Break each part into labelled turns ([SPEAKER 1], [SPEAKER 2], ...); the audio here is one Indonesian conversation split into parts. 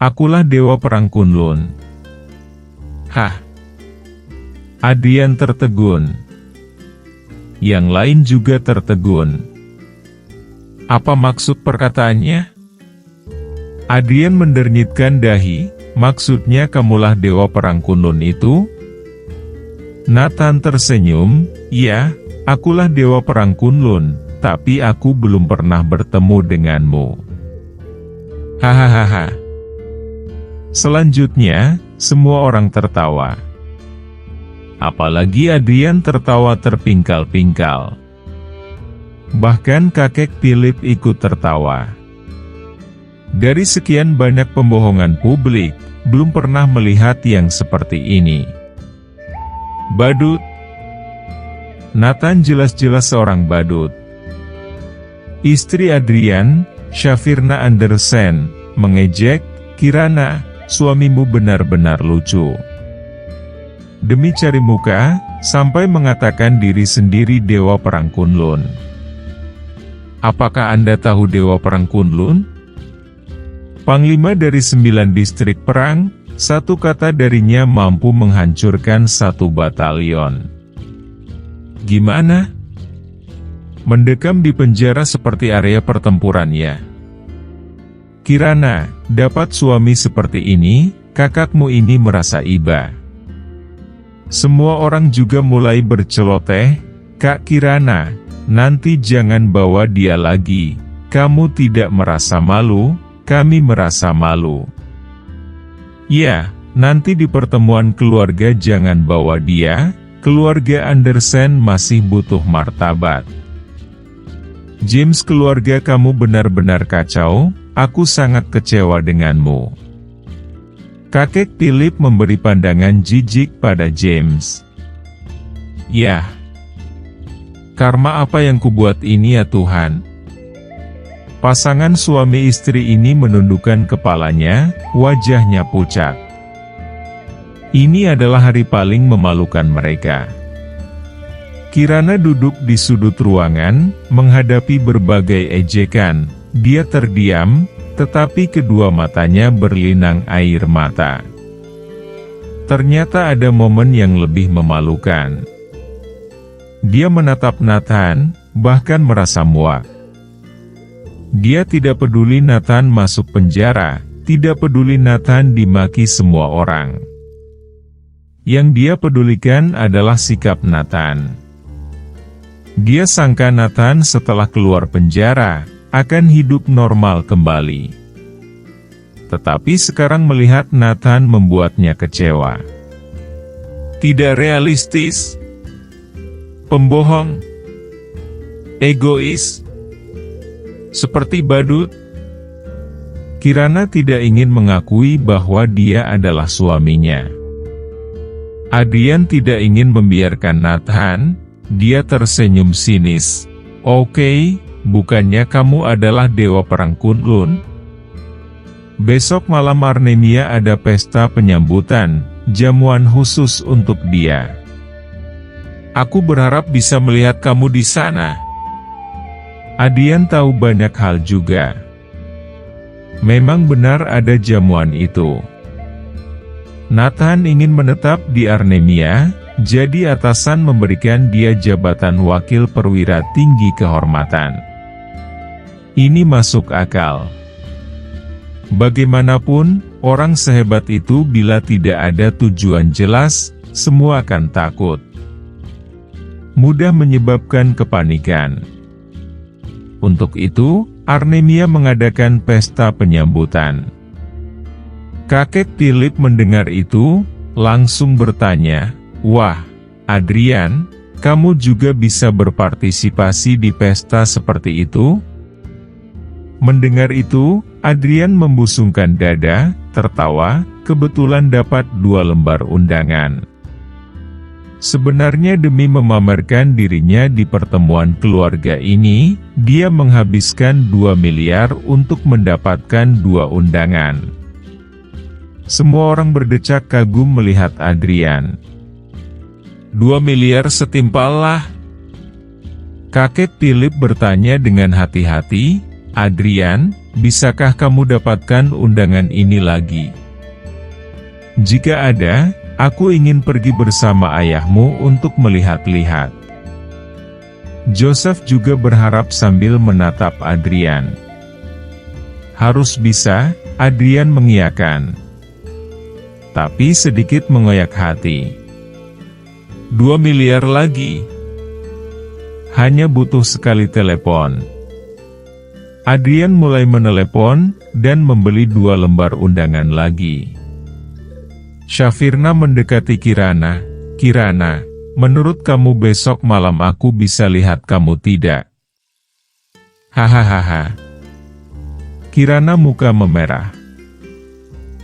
[SPEAKER 1] Akulah Dewa Perang Kunlun. Hah? Adrian tertegun. Yang lain juga tertegun. Apa maksud perkataannya? Adrian mendernyitkan dahi. Maksudnya kamulah Dewa Perang Kunlun itu? Nathan tersenyum. Ya, akulah Dewa Perang Kunlun, tapi aku belum pernah bertemu denganmu. Hahaha. Selanjutnya, semua orang tertawa. Apalagi Adrian tertawa terpingkal-pingkal. Bahkan kakek Philip ikut tertawa. Dari sekian banyak pembohongan publik, belum pernah melihat yang seperti ini. Badut. Nathan jelas-jelas seorang badut. Istri Adrian, Shafirna Andersen, mengejek, "Kirana, suamimu benar-benar lucu." Demi cari muka, sampai mengatakan diri sendiri Dewa Perang Kunlun. Apakah Anda tahu Dewa Perang Kunlun? Panglima dari 9 distrik perang, satu kata darinya mampu menghancurkan 1 batalion. Gimana? Mendekam di penjara seperti area pertempuran ya? Kirana, dapat suami seperti ini, kakakmu ini merasa iba. Semua orang juga mulai berceloteh, "Kak Kirana, nanti jangan bawa dia lagi, kamu tidak merasa malu? Kami merasa malu." Ya, nanti di pertemuan keluarga jangan bawa dia, keluarga Andersen masih butuh martabat. James, keluarga kamu benar-benar kacau, aku sangat kecewa denganmu. Kakek Philip memberi pandangan jijik pada James. Yah, karma apa yang kubuat ini ya Tuhan? Pasangan suami istri ini menundukkan kepalanya, wajahnya pucat. Ini adalah hari paling memalukan mereka. Kirana duduk di sudut ruangan, menghadapi berbagai ejekan. Dia terdiam, tetapi kedua matanya berlinang air mata. Ternyata ada momen yang lebih memalukan. Dia menatap Nathan, bahkan merasa muak. Dia tidak peduli Nathan masuk penjara, tidak peduli Nathan dimaki semua orang. Yang dia pedulikan adalah sikap Nathan. Dia sangka Nathan setelah keluar penjara, akan hidup normal kembali. Tetapi sekarang melihat Nathan membuatnya kecewa. Tidak realistis. Pembohong. Egois. Seperti badut. Kirana tidak ingin mengakui bahwa dia adalah suaminya. Adrian tidak ingin membiarkan Nathan, dia tersenyum sinis. Oke, bukannya kamu adalah Dewa Perang Kunlun? Besok malam Arnemia ada pesta penyambutan, jamuan khusus untuk dia. Aku berharap bisa melihat kamu di sana. Adrian tahu banyak hal juga. Memang benar ada jamuan itu. Nathan ingin menetap di Arnemia, jadi atasan memberikan dia jabatan wakil perwira tinggi kehormatan. Ini masuk akal. Bagaimanapun, orang sehebat itu bila tidak ada tujuan jelas, semua akan takut. Mudah menyebabkan kepanikan. Untuk itu, Arnemia mengadakan pesta penyambutan. Kakek Philip mendengar itu, langsung bertanya, "Wah, Adrian, kamu juga bisa berpartisipasi di pesta seperti itu?" Mendengar itu, Adrian membusungkan dada, tertawa, kebetulan dapat 2 lembar undangan. Sebenarnya demi memamerkan dirinya di pertemuan keluarga ini, dia menghabiskan 2 miliar untuk mendapatkan 2 undangan. Semua orang berdecak kagum melihat Adrian. 2 miliar setimpal lah. Kakek Philip bertanya dengan hati-hati, Adrian, bisakah kamu dapatkan undangan ini lagi? Jika ada, aku ingin pergi bersama ayahmu untuk melihat-lihat. Joseph juga berharap sambil menatap Adrian. Harus bisa, Adrian mengiyakan. Tapi sedikit mengoyak hati. 2 miliar lagi. Hanya butuh sekali telepon. Adrian mulai menelepon, dan membeli 2 lembar undangan lagi. Syafirna mendekati Kirana. Kirana, menurut kamu besok malam aku bisa lihat kamu tidak? Hahaha. Kirana muka memerah.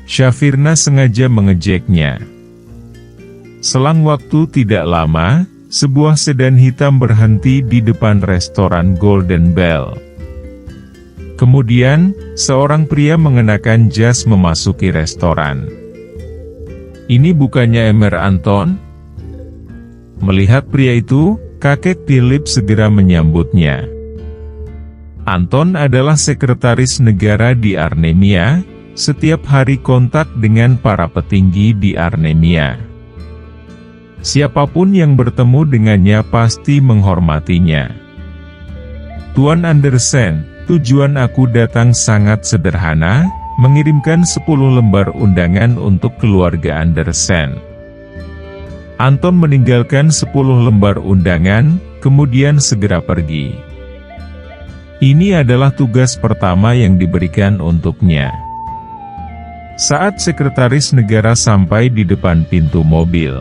[SPEAKER 1] Syafirna sengaja mengejeknya. Selang waktu tidak lama, sebuah sedan hitam berhenti di depan restoran Golden Bell. Kemudian, seorang pria mengenakan jas memasuki restoran. Ini bukannya Emer Anton? Melihat pria itu, kakek Philip segera menyambutnya. Anton adalah sekretaris negara di Armenia, setiap hari kontak dengan para petinggi di Armenia. Siapapun yang bertemu dengannya pasti menghormatinya. Tuan Andersen, tujuan aku datang sangat sederhana, mengirimkan 10 lembar undangan untuk keluarga Andersen. Anton meninggalkan 10 lembar undangan, kemudian segera pergi. Ini adalah tugas pertama yang diberikan untuknya. Saat sekretaris negara sampai di depan pintu mobil,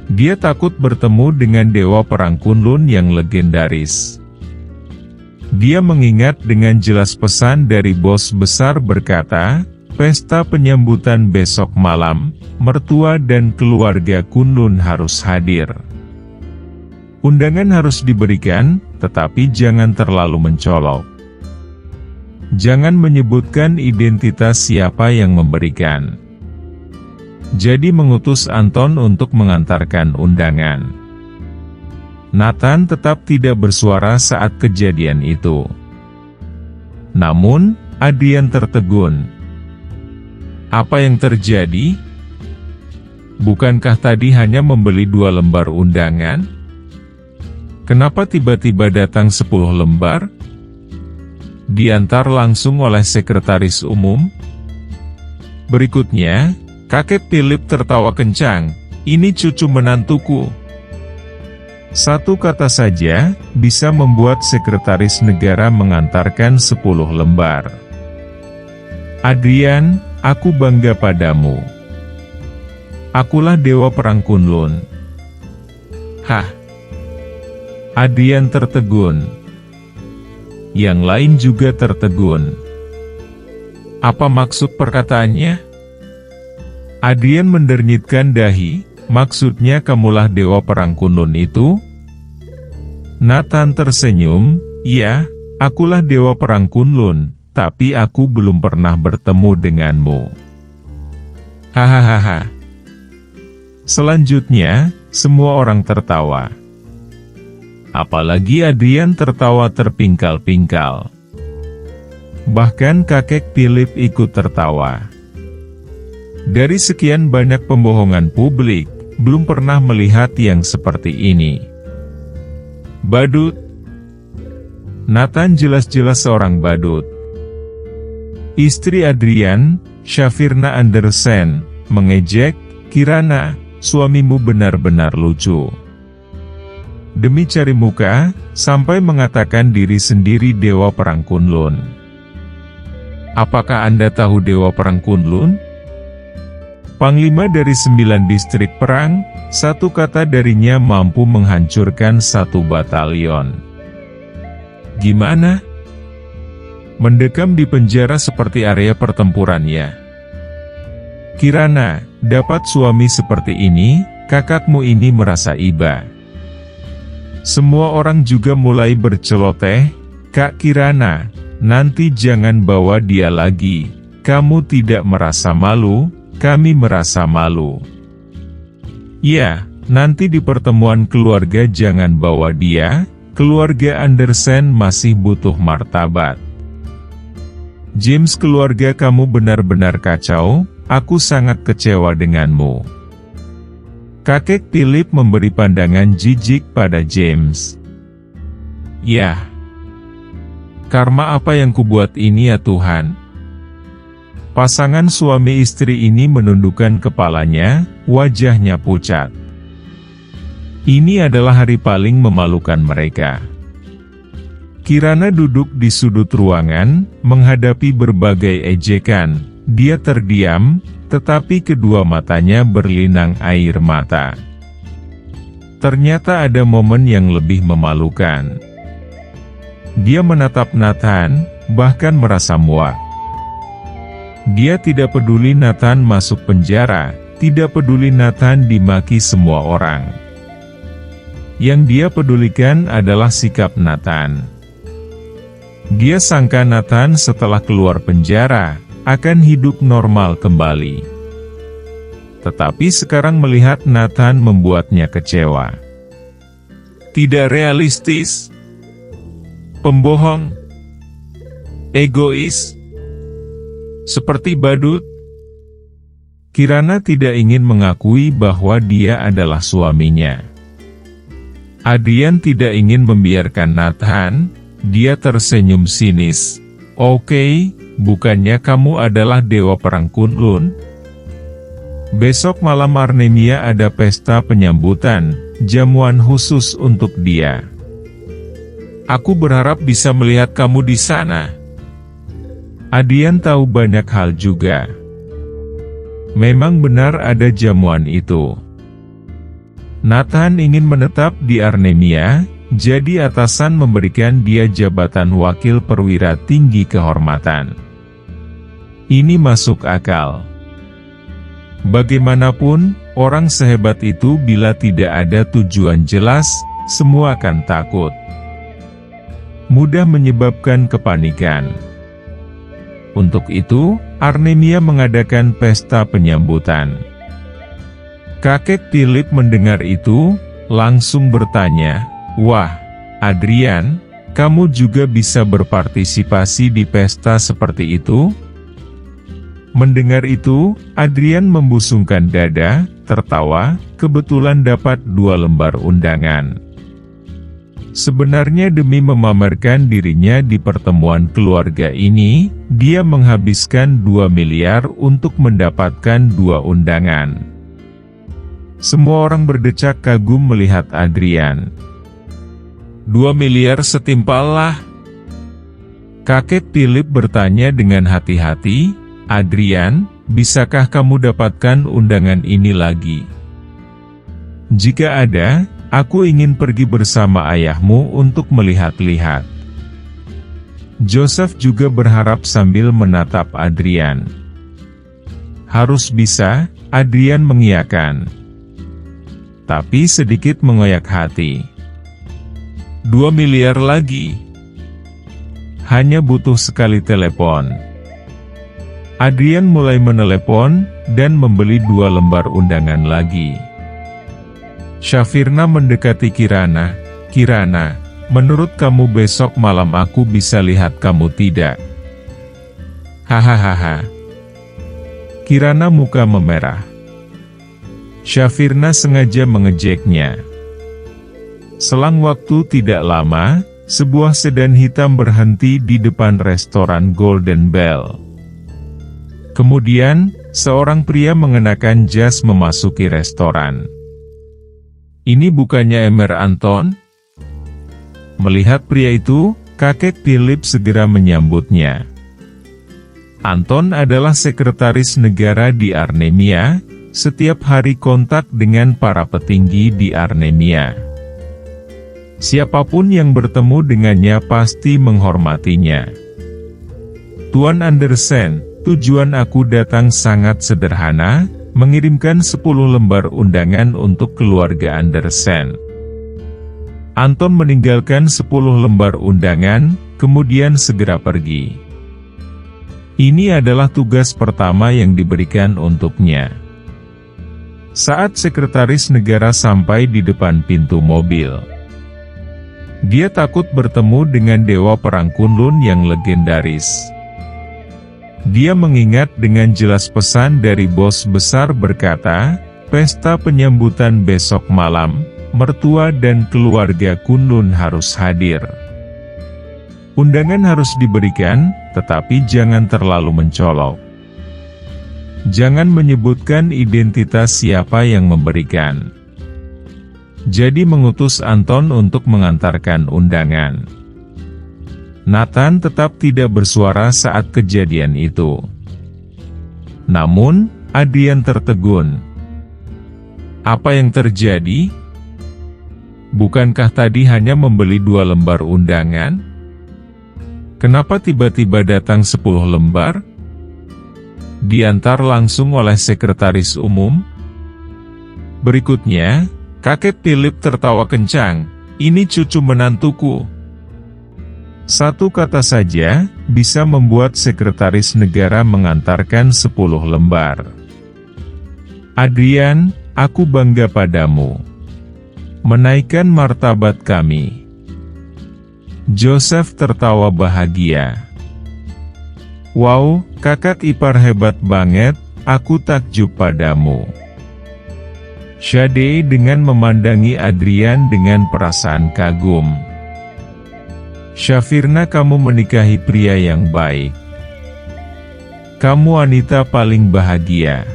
[SPEAKER 1] dia takut bertemu dengan Dewa Perang Kunlun yang legendaris. Dia mengingat dengan jelas pesan dari bos besar berkata, pesta penyambutan besok malam, mertua dan keluarga Kunlun harus hadir. Undangan harus diberikan, tetapi jangan terlalu mencolok. Jangan menyebutkan identitas siapa yang memberikan. Jadi mengutus Anton untuk mengantarkan undangan. Nathan tetap tidak bersuara saat kejadian itu. Namun, Adrian tertegun. Apa yang terjadi? Bukankah tadi hanya membeli 2 lembar undangan? Kenapa tiba-tiba datang 10 lembar? Diantar langsung oleh sekretaris umum? Berikutnya, kakek Philip tertawa kencang. Ini cucu menantuku. Satu kata saja, bisa membuat sekretaris negara mengantarkan 10 lembar. Adrian, aku bangga padamu. Akulah Dewa Perang Kunlun. Hah? Adrian tertegun. Yang lain juga tertegun. Apa maksud perkataannya? Adrian mendernyitkan dahi. Maksudnya kamulah Dewa Perang Kunlun itu? Nathan tersenyum, ya, akulah Dewa Perang Kunlun, tapi aku belum pernah bertemu denganmu. Hahaha. Selanjutnya, semua orang tertawa. Apalagi Adrian tertawa terpingkal-pingkal. Bahkan kakek Philip ikut tertawa. Dari sekian banyak pembohongan publik, belum pernah melihat yang seperti ini. Badut. Nathan jelas-jelas seorang badut. Istri Adrian, Syafirna Andersen, mengejek, Kirana, suamimu benar-benar lucu. Demi cari muka, sampai mengatakan diri sendiri Dewa Perang Kunlun. Apakah Anda tahu Dewa Perang Kunlun? Panglima dari 9 distrik perang, satu kata darinya mampu menghancurkan 1 batalion. Gimana? Mendekam di penjara seperti area pertempuran ya? Kirana, dapat suami seperti ini, kakakmu ini merasa iba. Semua orang juga mulai berceloteh, Kak Kirana, nanti jangan bawa dia lagi, kamu tidak merasa malu? Kami merasa malu. Ya, nanti di pertemuan keluarga jangan bawa dia, Keluarga Andersen masih butuh martabat. James, keluarga kamu benar-benar kacau, aku sangat kecewa denganmu. Kakek Philip memberi pandangan jijik pada James. Yah, karma apa yang kubuat ini ya Tuhan? Pasangan suami istri ini menundukkan kepalanya, wajahnya pucat. Ini adalah hari paling memalukan mereka. Kirana duduk di sudut ruangan, menghadapi berbagai ejekan. Dia terdiam, tetapi kedua matanya berlinang air mata. Ternyata ada momen yang lebih memalukan. Dia menatap Nathan, bahkan merasa muak. Dia tidak peduli Nathan masuk penjara, tidak peduli Nathan dimaki semua orang. Yang dia pedulikan adalah sikap Nathan. Dia sangka Nathan setelah keluar penjara, akan hidup normal kembali. Tetapi sekarang melihat Nathan membuatnya kecewa. Tidak realistis. Pembohong. Egois. Seperti badut. Kirana tidak ingin mengakui bahwa dia adalah suaminya. Adrian tidak ingin membiarkan Nathan. Dia tersenyum sinis. Oke, bukannya kamu adalah dewa perang Kunlun? Besok malam Arnemia ada pesta penyambutan, jamuan khusus untuk dia. Aku berharap bisa melihat kamu di sana. Adrian tahu banyak hal juga. Memang benar ada jamuan itu. Nathan ingin menetap di Arnemia, jadi atasan memberikan dia jabatan wakil perwira tinggi kehormatan. Ini masuk akal. Bagaimanapun, orang sehebat itu bila tidak ada tujuan jelas, semua akan takut. Mudah menyebabkan kepanikan. Untuk itu, Arnemia mengadakan pesta penyambutan. Kakek Philip mendengar itu, langsung bertanya, "Wah, Adrian, kamu juga bisa berpartisipasi di pesta seperti itu?" Mendengar itu, Adrian membusungkan dada, tertawa, kebetulan dapat 2 lembar undangan. Sebenarnya demi memamerkan dirinya di pertemuan keluarga ini, dia menghabiskan 2 miliar untuk mendapatkan 2 undangan. Semua orang berdecak kagum melihat Adrian. 2 miliar setimpal lah. Kakek Philip bertanya dengan hati-hati, "Adrian, bisakah kamu dapatkan undangan ini lagi? Jika ada, aku ingin pergi bersama ayahmu untuk melihat-lihat." Joseph juga berharap sambil menatap Adrian. "Harus bisa," Adrian mengiyakan. Tapi sedikit mengoyak hati. 2 miliar lagi. Hanya butuh sekali telepon. Adrian mulai menelepon, dan membeli 2 lembar undangan lagi. Syafirna mendekati Kirana. "Kirana, menurut kamu besok malam aku bisa lihat kamu tidak?" "Hahaha." Kirana muka memerah. Syafirna sengaja mengejeknya. Selang waktu tidak lama, sebuah sedan hitam berhenti di depan restoran Golden Bell. Kemudian, seorang pria mengenakan jas memasuki restoran. "Ini bukannya Emer Anton?" Melihat pria itu, kakek Philip segera menyambutnya. Anton adalah sekretaris negara di Arnemia, setiap hari kontak dengan para petinggi di Arnemia. Siapapun yang bertemu dengannya pasti menghormatinya. "Tuan Andersen, tujuan aku datang sangat sederhana, mengirimkan 10 lembar undangan untuk keluarga Andersen." Anton meninggalkan 10 lembar undangan, kemudian segera pergi. Ini adalah tugas pertama yang diberikan untuknya. Saat sekretaris negara sampai di depan pintu mobil, Dia takut bertemu dengan dewa perang Kunlun yang legendaris. Dia mengingat dengan jelas pesan dari bos besar berkata, pesta penyambutan besok malam, mertua dan keluarga Kunlun harus hadir. Undangan harus diberikan, tetapi jangan terlalu mencolok. Jangan menyebutkan identitas siapa yang memberikan. Jadi mengutus Anton untuk mengantarkan undangan. Nathan tetap tidak bersuara saat kejadian itu. Namun, Adrian tertegun. Apa yang terjadi? Bukankah tadi hanya membeli 2 lembar undangan? Kenapa tiba-tiba datang 10 lembar? Diantar langsung oleh sekretaris umum? Berikutnya, kakek Philip tertawa kencang, ini cucu menantuku. Satu kata saja, bisa membuat sekretaris negara mengantarkan 10 lembar. Adrian, aku bangga padamu. Menaikkan martabat kami. Joseph tertawa bahagia. Wow, kakak ipar hebat banget, aku takjub padamu. Shade dengan memandangi Adrian dengan perasaan kagum. Shafirna, kamu menikahi pria yang baik. Kamu wanita paling bahagia.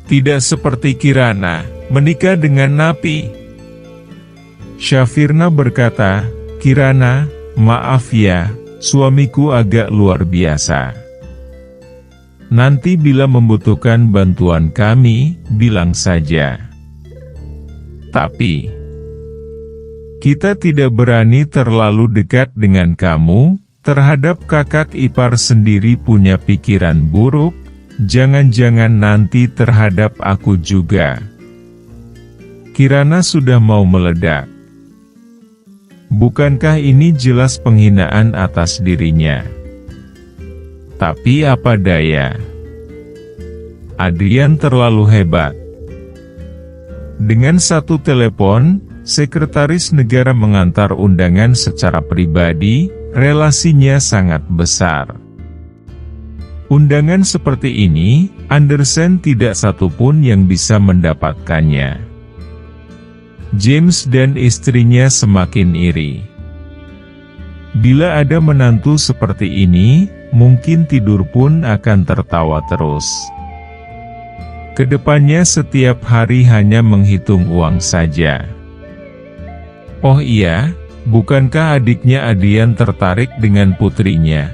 [SPEAKER 1] Tidak seperti Kirana, menikah dengan napi. Shafirna berkata, Kirana, maaf ya, suamiku agak luar biasa. Nanti bila membutuhkan bantuan kami, bilang saja. Tapi, kita tidak berani terlalu dekat dengan kamu, terhadap kakak ipar sendiri punya pikiran buruk, jangan-jangan nanti terhadap aku juga. Kirana sudah mau meledak. Bukankah ini jelas penghinaan atas dirinya? Tapi apa daya? Adrian terlalu hebat. Dengan satu telepon, sekretaris negara mengantar undangan secara pribadi, relasinya sangat besar. Undangan seperti ini, Andersen tidak satupun yang bisa mendapatkannya. James dan istrinya semakin iri. Bila ada menantu seperti ini, mungkin tidur pun akan tertawa terus. Kedepannya setiap hari hanya menghitung uang saja. Oh iya, bukankah adiknya Adrian tertarik dengan putrinya?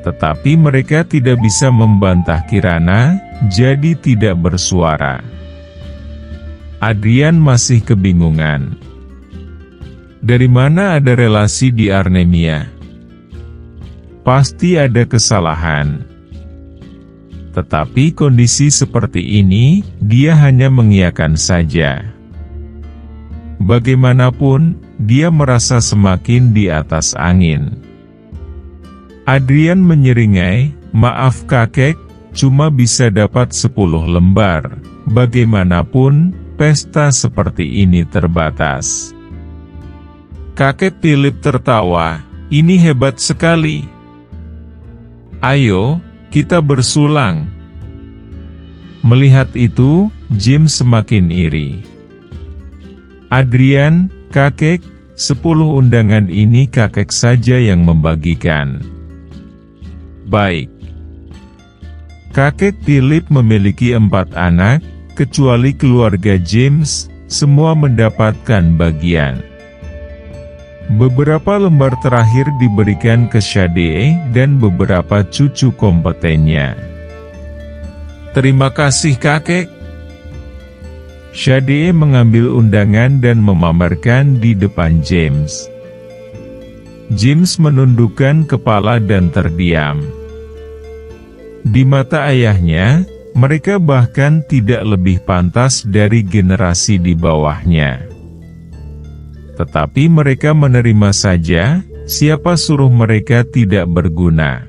[SPEAKER 1] Tetapi mereka tidak bisa membantah Kirana, jadi tidak bersuara. Adrian masih kebingungan. Dari mana ada relasi di Arnemia? Pasti ada kesalahan. Tetapi kondisi seperti ini, dia hanya mengiyakan saja. Bagaimanapun, dia merasa semakin di atas angin. Adrian menyeringai, maaf kakek, cuma bisa dapat 10 lembar. Bagaimanapun, pesta seperti ini terbatas. Kakek Philip tertawa, ini hebat sekali. Ayo, kita bersulang. Melihat itu, Jim semakin iri. Adrian, kakek, 10 undangan ini kakek saja yang membagikan. Baik. Kakek Philip memiliki 4 anak, kecuali keluarga James, semua mendapatkan bagian. Beberapa lembar terakhir diberikan ke Shade dan beberapa cucu kompetennya. Terima kasih kakek. Shade mengambil undangan dan memamerkan di depan James. James menundukkan kepala dan terdiam. Di mata ayahnya, mereka bahkan tidak lebih pantas dari generasi di bawahnya. Tetapi mereka menerima saja, siapa suruh mereka tidak berguna.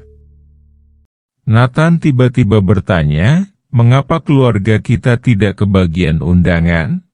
[SPEAKER 1] Nathan tiba-tiba bertanya, mengapa keluarga kita tidak kebagian undangan?